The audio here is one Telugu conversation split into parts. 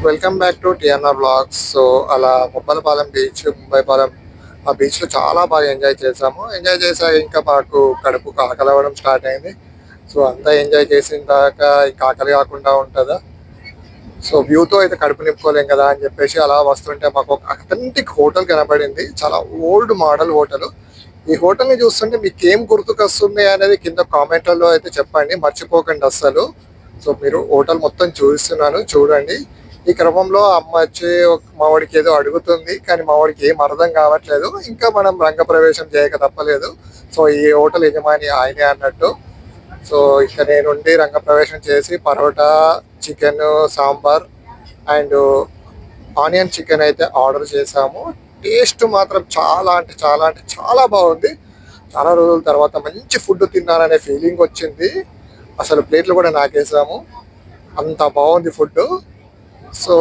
Welcome back to TNR blogs. So అలా ముప్పలపాలెం బీచ్, ముంబైపాలెం ఆ బీచ్లో చాలా బాగా ఎంజాయ్ చేసాము. ఎంజాయ్ చేశాక ఇంకా మాకు కడుపుకు ఆకలి అవ్వడం స్టార్ట్ అయింది. సో అంతా ఎంజాయ్ చేసిన దాకా ఇంకా ఆకలి కాకుండా ఉంటుందా? సో వ్యూతో అయితే కడుపు నింపుకోలేం కదా అని చెప్పేసి అలా వస్తుంటే మాకు ఒక అథెంటిక్ హోటల్ కనబడింది. చాలా ఓల్డ్ మోడల్ హోటల్. ఈ హోటల్ని చూస్తుంటే మీకు ఏం గుర్తుకొస్తుంది అనేది కింద కామెంట్లలో అయితే చెప్పండి, మర్చిపోకండి అస్సలు. సో మీరు హోటల్ మొత్తం చూపిస్తున్నాను, చూడండి. ఈ క్రమంలో అమ్మ వచ్చి మా వాడికి ఏదో అడుగుతుంది, కానీ మా వాడికి ఏం అర్థం కావట్లేదు. ఇంకా మనం రంగప్రవేశం చేయక తప్పలేదు. సో ఈ హోటల్ యజమాని ఆయనే అన్నట్టు. సో ఇక నేనుండి రంగప్రవేశం చేసి parotta, chicken, sambar and onion chicken అయితే ఆర్డర్ చేసాము. టేస్ట్ మాత్రం చాలా అంటే చాలా అంటే చాలా బాగుంది. చాలా రోజుల తర్వాత మంచి ఫుడ్ తిన్నాననే ఫీలింగ్ వచ్చింది. అసలు ప్లేట్లు కూడా నాకేసాము, అంత బాగుంది ఫుడ్. సో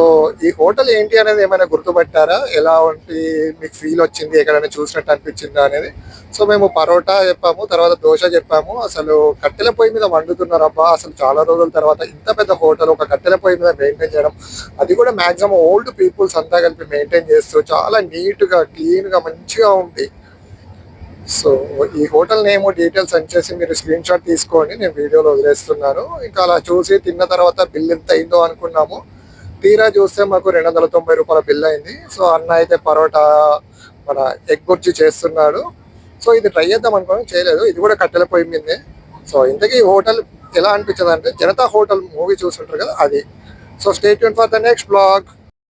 ఈ హోటల్ ఏంటి అనేది ఏమైనా గుర్తుపట్టారా? ఎలా ఉంటే మీకు ఫీల్ వచ్చింది, ఎక్కడైనా చూసినట్టు అనిపించిందా అనేది. సో మేము పరోటా చెప్పాము, తర్వాత దోశ చెప్పాము. అసలు కట్టెల పొయ్యి మీద వండుతున్నారు అబ్బా. అసలు చాలా రోజుల తర్వాత ఇంత పెద్ద హోటల్ ఒక కట్టెల పొయ్యి మీద మెయింటైన్ చేయడం, అది కూడా మాక్సిమం ఓల్డ్ పీపుల్స్ అంతా కలిపి మెయింటైన్ చేస్తూ చాలా నీట్గా క్లీన్గా మంచిగా ఉంది. సో ఈ హోటల్ నేమ్ డీటెయిల్స్ అని చేసి మీరు స్క్రీన్ షాట్ తీసుకోండి, నేను వీడియోలో వదిలేస్తున్నాను. ఇంకా అలా చూసి తిన్న తర్వాత బిల్ ఎంత అయిందో అనుకున్నాము. తీరా చూస్తే మాకు 290 రూపాయల బిల్ అయింది. సో అన్న అయితే పరోటా మన ఎగ్ బుర్జీ చేస్తున్నాడు. సో ఇది ట్రై చేద్దాం అనుకోని చేయలేదు, ఇది కూడా కట్టెల పొయ్యి మీదే. సో ఇంతకీ ఈ హోటల్ ఎలా అనిపించదు అంటే జనతా హోటల్ మూవీ చూస్తుంటారు కదా, అది. So stay tune for the next blog.